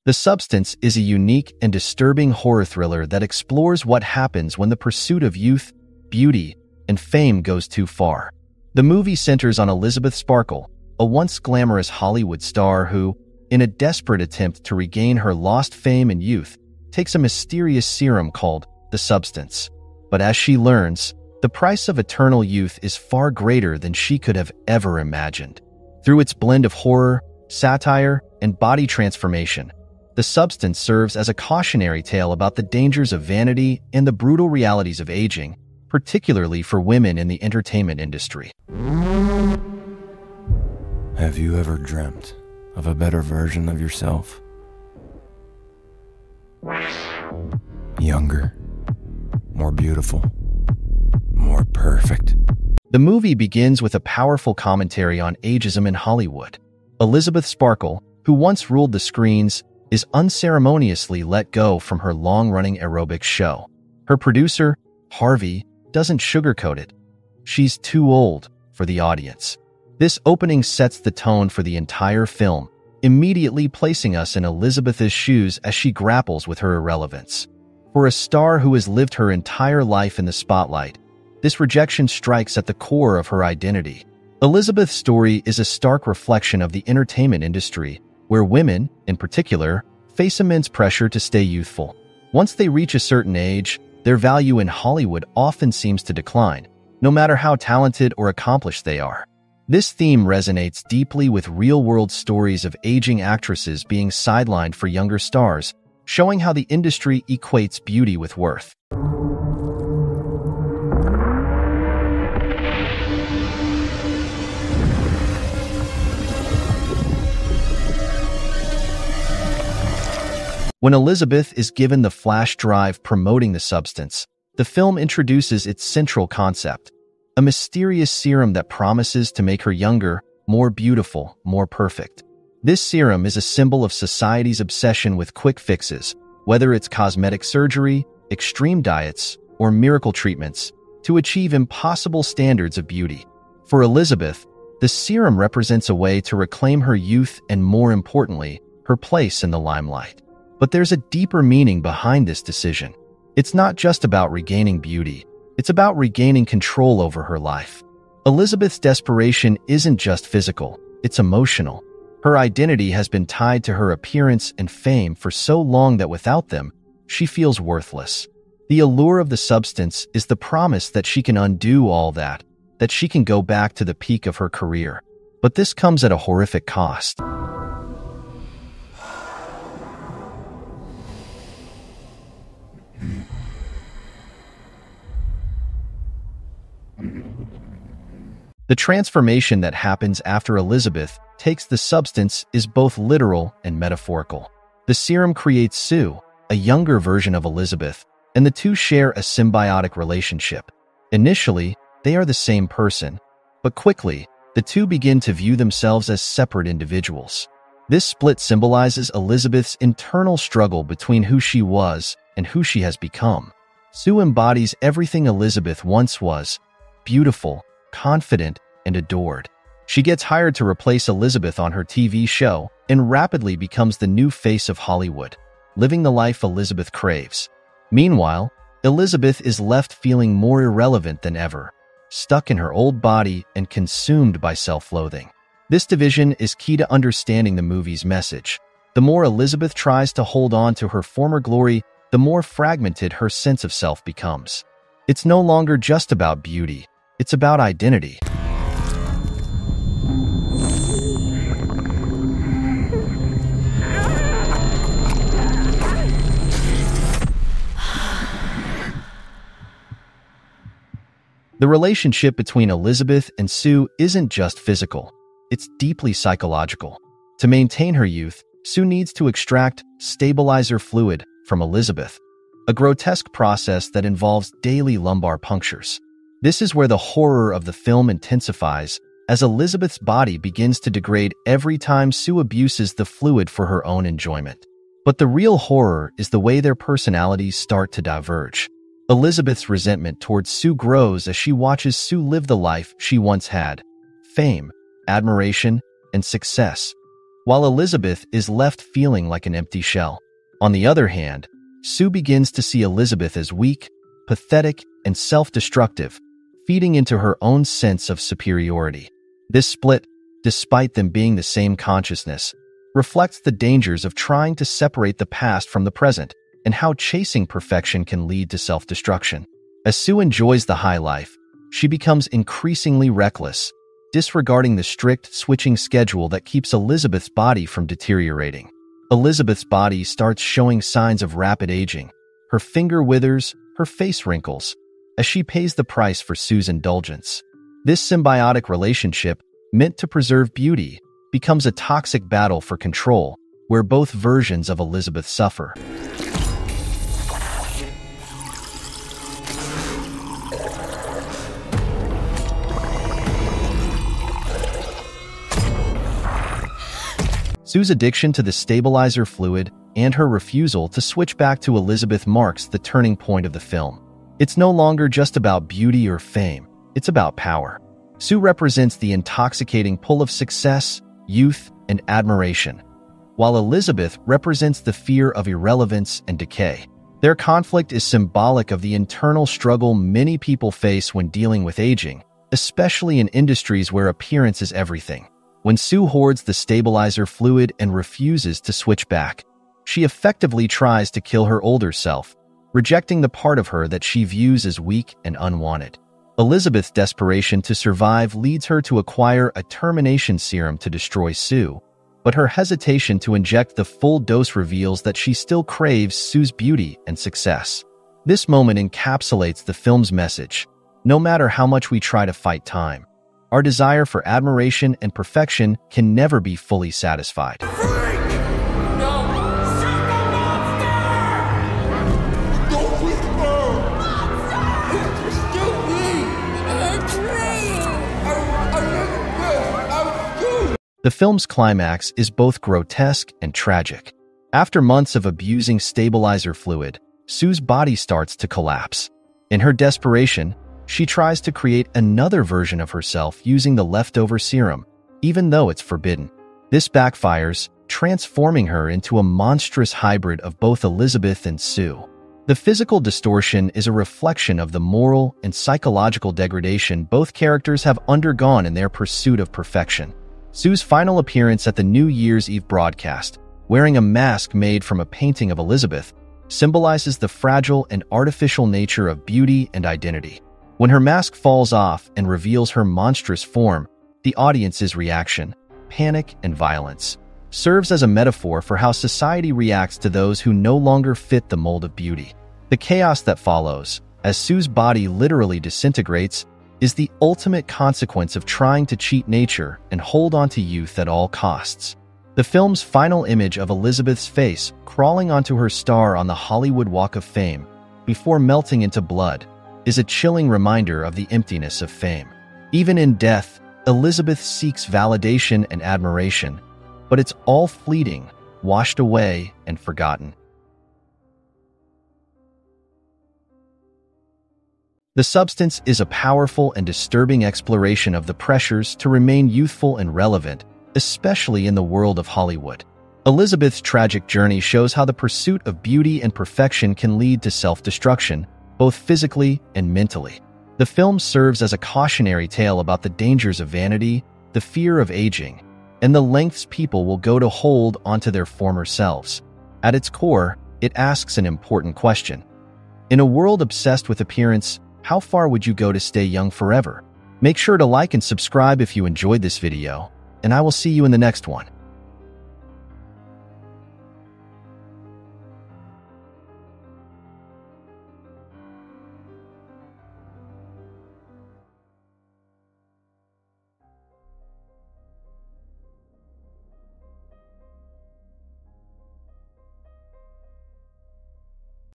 The Substance is a unique and disturbing horror thriller that explores what happens when the pursuit of youth, beauty, and fame goes too far. The movie centers on Elisabeth Sparkle, a once glamorous Hollywood star who, in a desperate attempt to regain her lost fame and youth, takes a mysterious serum called the Substance. But as she learns, the price of eternal youth is far greater than she could have ever imagined. Through its blend of horror, satire, and body transformation, The Substance serves as a cautionary tale about the dangers of vanity and the brutal realities of aging, particularly for women in the entertainment industry. Have you ever dreamt of a better version of yourself? Younger, more beautiful, more perfect. The movie begins with a powerful commentary on ageism in Hollywood. Elisabeth Sparkle, who once ruled the screens, is unceremoniously let go from her long-running aerobics show. Her producer, Harvey, doesn't sugarcoat it. She's too old for the audience. This opening sets the tone for the entire film, immediately placing us in Elisabeth's shoes as she grapples with her irrelevance. For a star who has lived her entire life in the spotlight, this rejection strikes at the core of her identity. Elisabeth's story is a stark reflection of the entertainment industry, where women, in particular, face immense pressure to stay youthful. Once they reach a certain age, their value in Hollywood often seems to decline, no matter how talented or accomplished they are. This theme resonates deeply with real-world stories of aging actresses being sidelined for younger stars, showing how the industry equates beauty with worth. When Elisabeth is given the flash drive promoting the Substance, the film introduces its central concept, a mysterious serum that promises to make her younger, more beautiful, more perfect. This serum is a symbol of society's obsession with quick fixes, whether it's cosmetic surgery, extreme diets, or miracle treatments, to achieve impossible standards of beauty. For Elisabeth, the serum represents a way to reclaim her youth and, more importantly, her place in the limelight. But there's a deeper meaning behind this decision. It's not just about regaining beauty, it's about regaining control over her life. Elisabeth's desperation isn't just physical, it's emotional. Her identity has been tied to her appearance and fame for so long that without them, she feels worthless. The allure of the Substance is the promise that she can undo all that she can go back to the peak of her career. But this comes at a horrific cost. The transformation that happens after Elisabeth takes the Substance is both literal and metaphorical. The serum creates Sue, a younger version of Elisabeth, and the two share a symbiotic relationship. Initially, they are the same person, but quickly, the two begin to view themselves as separate individuals. This split symbolizes Elisabeth's internal struggle between who she was and who she has become. Sue embodies everything Elisabeth once was: beautiful, confident, and adored. She gets hired to replace Elisabeth on her TV show and rapidly becomes the new face of Hollywood, living the life Elisabeth craves. Meanwhile, Elisabeth is left feeling more irrelevant than ever, stuck in her old body and consumed by self-loathing. This division is key to understanding the movie's message. The more Elisabeth tries to hold on to her former glory, the more fragmented her sense of self becomes. It's no longer just about beauty, it's about identity. The relationship between Elisabeth and Sue isn't just physical, it's deeply psychological. To maintain her youth, Sue needs to extract stabilizer fluid from Elisabeth, a grotesque process that involves daily lumbar punctures. This is where the horror of the film intensifies, as Elisabeth's body begins to degrade every time Sue abuses the fluid for her own enjoyment. But the real horror is the way their personalities start to diverge. Elisabeth's resentment towards Sue grows as she watches Sue live the life she once had: fame, admiration, and success. while Elisabeth is left feeling like an empty shell. On the other hand, Sue begins to see Elisabeth as weak, pathetic, and self-destructive, feeding into her own sense of superiority. This split, despite them being the same consciousness, reflects the dangers of trying to separate the past from the present and how chasing perfection can lead to self-destruction. As Sue enjoys the high life, she becomes increasingly reckless, disregarding the strict switching schedule that keeps Elisabeth's body from deteriorating. Elisabeth's body starts showing signs of rapid aging. Her finger withers, her face wrinkles, as she pays the price for Sue's indulgence. This symbiotic relationship, meant to preserve beauty, becomes a toxic battle for control, where both versions of Elisabeth suffer. Sue's addiction to the stabilizer fluid and her refusal to switch back to Elisabeth marks the turning point of the film. It's no longer just about beauty or fame, it's about power. Sue represents the intoxicating pull of success, youth, and admiration, while Elisabeth represents the fear of irrelevance and decay. Their conflict is symbolic of the internal struggle many people face when dealing with aging, especially in industries where appearance is everything. When Sue hoards the stabilizer fluid and refuses to switch back, she effectively tries to kill her older self, rejecting the part of her that she views as weak and unwanted. Elisabeth's desperation to survive leads her to acquire a termination serum to destroy Sue, but her hesitation to inject the full dose reveals that she still craves Sue's beauty and success. This moment encapsulates the film's message. No matter how much we try to fight time, our desire for admiration and perfection can never be fully satisfied. The film's climax is both grotesque and tragic. After months of abusing stabilizer fluid, Sue's body starts to collapse. In her desperation, she tries to create another version of herself using the leftover serum, even though it's forbidden. This backfires, transforming her into a monstrous hybrid of both Elisabeth and Sue. The physical distortion is a reflection of the moral and psychological degradation both characters have undergone in their pursuit of perfection. Sue's final appearance at the New Year's Eve broadcast, wearing a mask made from a painting of Elisabeth, symbolizes the fragile and artificial nature of beauty and identity. When her mask falls off and reveals her monstrous form, the audience's reaction, panic and violence, serves as a metaphor for how society reacts to those who no longer fit the mold of beauty. The chaos that follows, as Sue's body literally disintegrates, is the ultimate consequence of trying to cheat nature and hold on to youth at all costs. The film's final image of Elisabeth's face crawling onto her star on the Hollywood Walk of Fame, before melting into blood, is a chilling reminder of the emptiness of fame. Even in death, Elisabeth seeks validation and admiration, but it's all fleeting, washed away, and forgotten. The Substance is a powerful and disturbing exploration of the pressures to remain youthful and relevant, especially in the world of Hollywood. Elisabeth's tragic journey shows how the pursuit of beauty and perfection can lead to self-destruction, both physically and mentally. The film serves as a cautionary tale about the dangers of vanity, the fear of aging, and the lengths people will go to hold onto their former selves. At its core, it asks an important question. In a world obsessed with appearance, how far would you go to stay young forever? Make sure to like and subscribe if you enjoyed this video, and I will see you in the next one.